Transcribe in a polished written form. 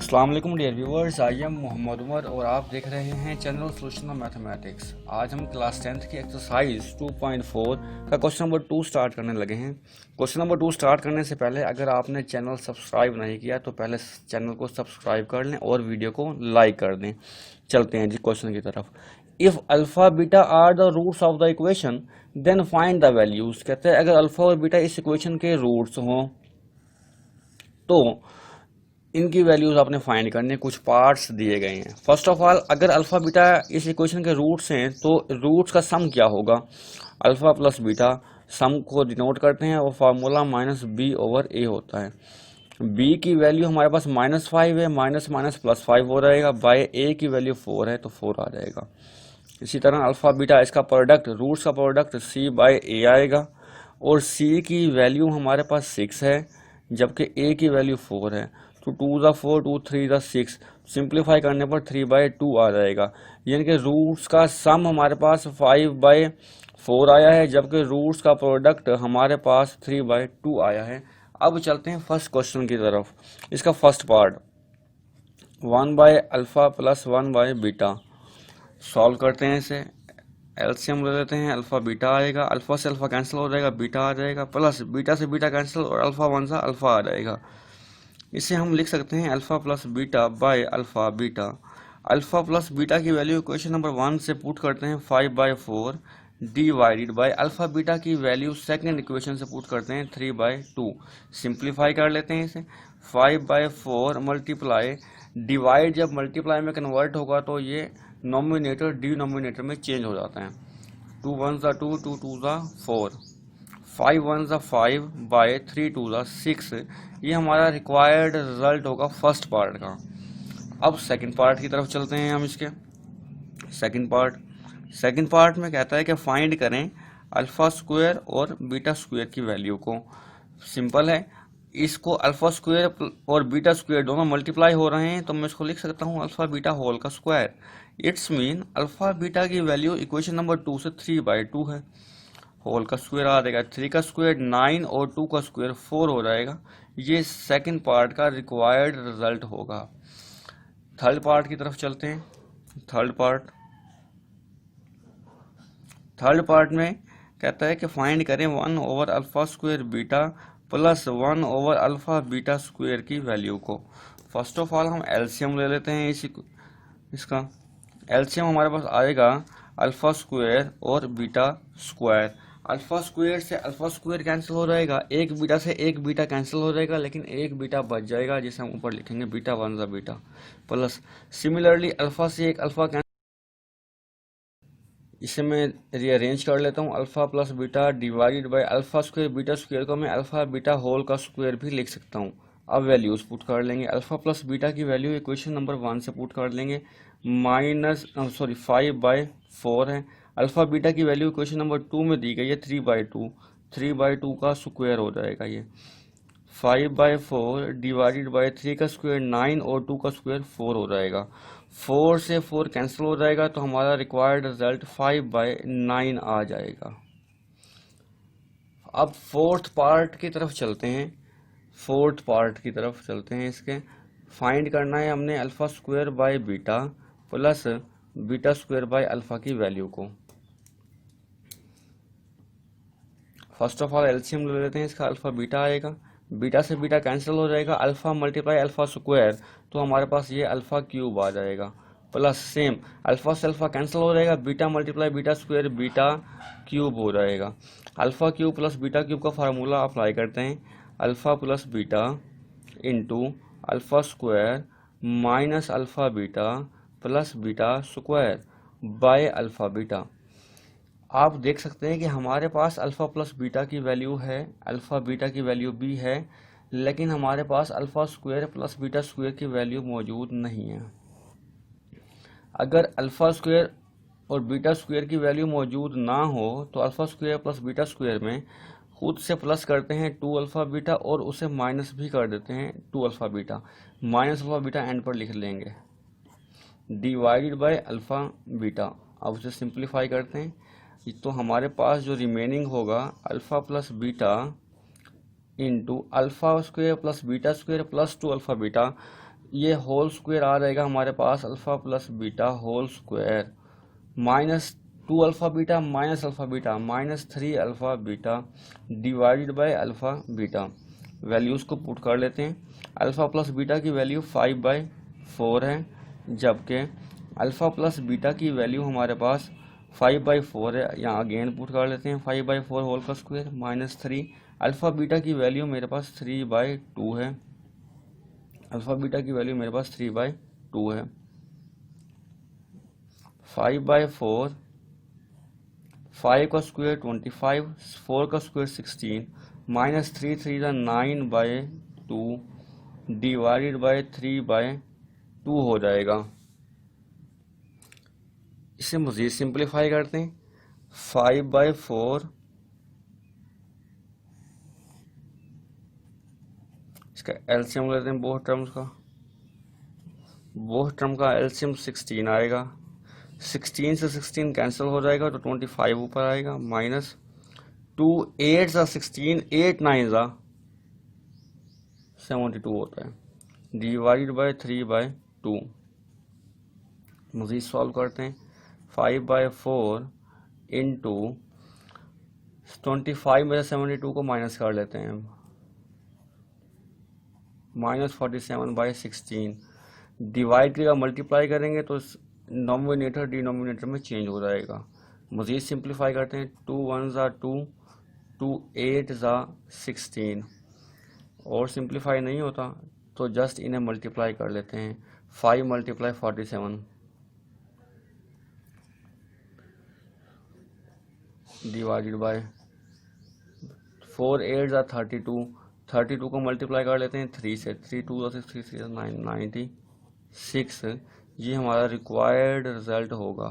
अस्सलाम वालेकुम dear viewers, I am Mohammad Umar और आप देख रहे हैं चैनल सोल्यूशन ऑफ मैथमेटिक्स। आज हम क्लास 10th की एक्सरसाइज 2.4 का क्वेश्चन नंबर 2 स्टार्ट करने लगे हैं। क्वेश्चन नंबर 2 स्टार्ट करने से पहले अगर आपने चैनल सब्सक्राइब नहीं किया तो पहले चैनल को सब्सक्राइब कर लें और वीडियो को लाइक कर दें। चलते हैं जी क्वेश्चन की तरफ। If alpha beta are the roots of the equation then find the values. कहते हैं अगर अल्फ़ा और बीटा इस इक्वेशन के रूट्स हों तो इनकी वैल्यूज आपने फाइंड करने, कुछ पार्ट्स दिए गए हैं। फर्स्ट ऑफ ऑल, अगर अल्फा बीटा इस इक्वेशन के रूट्स हैं तो रूट्स का सम क्या होगा? अल्फा प्लस बीटा सम को डिनोट करते हैं और फार्मूला माइनस बी ओवर ए होता है। बी की वैल्यू हमारे पास -5 है, माइनस माइनस +5 हो रहेगा, बाय ए की वैल्यू 4 है तो 4 आ जाएगा। इसी तरह अल्फा बीटा इसका प्रोडक्ट, रूट्स का प्रोडक्ट सी बाय ए आएगा और सी की वैल्यू हमारे पास 6 है जबकि ए की वैल्यू 4 है। तो 2 ज़ा 4, 2 3 ज़ा 6, सिंप्लीफाई करने पर 3/2 आ जाएगा। यानी कि रूट्स का सम हमारे पास 5/4 आया है जबकि रूट्स का प्रोडक्ट हमारे पास 3/2 आया है। अब चलते हैं फर्स्ट क्वेश्चन की तरफ। इसका फर्स्ट पार्ट 1/अल्फ़ा प्लस 1/बीटा सॉल्व करते हैं इसे। एलसीएम ले लेते हैं, अल्फ़ा बीटा आएगा, अल्फ़ा से अल्फ़ा कैंसिल हो जाएगा, बीटा आ जाएगा, प्लस बीटा से बीटा कैंसिल और अल्फ़ा 1 सा अल्फ़ा आ जाएगा। इसे हम लिख सकते हैं alpha plus beta by alpha beta. Alpha plus beta की वैल्यू इक्वेशन नंबर 1 से पुट करते हैं 5/4 डिवाइडेड बाय अल्फ़ा बीटा की वैल्यू सेकंड इक्वेशन से पुट करते हैं 3/2। सिंप्लीफाई कर लेते हैं इसे। 5/4 मल्टीप्लाई डिवाइड, जब मल्टीप्लाई में कन्वर्ट होगा तो ये नोमिनेटर डिनोमिनेटर में चेंज हो जाता है। 2 1 ज़ा 2, 2 2 ज़ा 4, 5 1 ज़ा 5 बाय 3 2 ज़ा 6। ये हमारा रिक्वायर्ड रिजल्ट होगा फर्स्ट पार्ट का। अब सेकंड पार्ट की तरफ चलते हैं हम इसके। सेकंड पार्ट में कहता है कि फाइंड करें अल्फ़ा स्क्वायर और बीटा स्क्वायर की वैल्यू को। सिंपल है, इसको अल्फ़ा स्क्वायर और बीटा स्क्वायर दोनों मल्टीप्लाई हो रहे हैं तो मैं इसको लिख सकता हूँ अल्फ़ा बीटा होल का square. It's mean alpha beta की वैल्यू इक्वेशन नंबर 2 से 3/2 है। होल का स्क्वायर आ जाएगा, 3 का स्क्वायर 9 और 2 का स्क्वायर 4 हो जाएगा। ये सेकंड पार्ट का रिक्वायर्ड रिजल्ट होगा। थर्ड पार्ट की तरफ चलते हैं। थर्ड पार्ट में कहता है कि फाइंड करें 1/अल्फ़ा स्क्वायर बीटा प्लस 1/अल्फ़ा बीटा स्क्वायर की वैल्यू को। फर्स्ट ऑफ ऑल हम एलसीएम ले लेते हैं इसका एलसीएम हमारे पास आएगा अल्फ़ा स्क्वायर और बीटा स्क्वायर। अल्फ़ा स्क्वायर से अल्फ़ा स्क्वायर कैंसिल हो जाएगा, एक बीटा से एक बीटा कैंसिल हो जाएगा, लेकिन एक बीटा बच जाएगा जिसे हम ऊपर लिखेंगे बीटा 1 ज़ा बीटा प्लस। सिमिलरली अल्फ़ा से एक अल्फ़ा, इसे मैं रीअरेंज कर लेता हूँ। Alpha plus beta divided by alpha square beta square को मैं अल्फ़ा बीटा होल का स्क्वायर भी लिख सकता हूँ। अब वैल्यूज पुट कर लेंगे। अल्फ़ा प्लस बीटा की वैल्यू इक्वेशन नंबर 1 से पुट कर लेंगे, 5/4 है। अल्फ़ा बीटा की वैल्यू इक्वेशन नंबर 2 में दी गई है 3/2, 3/2 का स्क्वायर हो जाएगा ये। 5/4 डिवाइडेड बाय 3 का स्क्वायर 9 और 2 का स्क्वायर 4 हो जाएगा। 4 से 4 कैंसिल हो जाएगा तो हमारा रिक्वायर्ड रिजल्ट 5/9 आ जाएगा। अब फोर्थ पार्ट की तरफ चलते हैं। इसके फाइंड करना है हमने alpha square by beta plus beta square by alpha की वैल्यू को। फर्स्ट ऑफ ऑल एलसीएम ले लेते हैं इसका। अल्फ़ा बीटा आएगा, बीटा से बीटा कैंसिल हो जाएगा, अल्फ़ा मल्टीप्लाई अल्फ़ा स्क्वायर तो हमारे पास ये अल्फ़ा क्यूब आ जाएगा प्लस सेम अल्फ़ा से अल्फ़ा कैंसिल हो जाएगा, beta multiply beta square beta cube हो जाएगा। Alpha cube plus beta cube का फार्मूला अप्लाई करते हैं, alpha plus beta into alpha square minus alpha beta plus beta square by alpha beta. आप देख सकते हैं कि हमारे पास अल्फ़ा प्लस बीटा की वैल्यू है, अल्फ़ा बीटा की वैल्यू भी है, लेकिन हमारे पास alpha square plus beta square की वैल्यू मौजूद नहीं है। अगर अल्फ़ा स्क्वायर और बीटा स्क्वायर की वैल्यू मौजूद ना हो तो alpha square plus beta square में खुद से प्लस करते हैं 2 अल्फ़ा बीटा और उसे माइनस भी कर देते हैं 2 alpha beta, minus alpha beta and पर लिख लेंगे डिवाइडेड बाय अल्फ़ा बीटा। अब उसे सिंप्लीफाई करते हैं तो हमारे पास जो रिमेनिंग होगा alpha plus beta into alpha square plus beta square plus 2 alpha beta. ये होल स्क्वायर आ जाएगा हमारे पास alpha plus beta whole square minus 2 alpha beta minus 3 alpha beta divided by alpha beta. Values को put कर लेते हैं। Alpha plus beta की वैल्यू 5/4 है, जबकि अल्फ़ा प्लस बीटा की वैल्यू हमारे पास 5/4 है। यहाँ अगेन पुट कर लेते हैं 5/4 होल का स्क्वायर माइनस 3। अल्फ़ा बीटा की वैल्यू मेरे पास 3/2 है। अल्फ़ा बीटा की वैल्यू मेरे पास 3/2 है। 5/4, 5 का स्क्वायर 25, 4 का स्क्वायर 16, माइनस 3 9/2 डिवाइडेड बाय 3/2 हो जाएगा। इसे मज़ीद सिंप्लीफाई करते हैं। 5/4, इसका एलसीएम लेते हैं बोथ टर्म का एलसीएम 16 आएगा। 16 से 16 कैंसिल हो जाएगा तो 25 ऊपर आएगा माइनस 2 8 सा 16, 8 9 सा 72 होता है डिवाइडेड बाय 3/2। मज़ीद सॉल्व करते हैं। 5/4 इंटू 25 में से 72 को माइनस कर लेते हैं, माइनस 47/16 डिवाइड करेगा मल्टीप्लाई करेंगे तो नॉमिनेटर डिनोमिनेटर में चेंज हो जाएगा। मज़ीद सिंप्लीफाई करते हैं। 2 1 ज़ा 2, 2 8 ज़ा 16 और सिंप्लीफाई नहीं होता तो जस्ट इन्हें मल्टीप्लाई कर लेते हैं। 5 × 47 डिवाइडेड बाय 4 8 ज़ा 32, 32 को मल्टीप्लाई कर लेते हैं 3 से। 3 2 ज़ा 6 3 9 96। ये हमारा रिक्वायर्ड रिजल्ट होगा।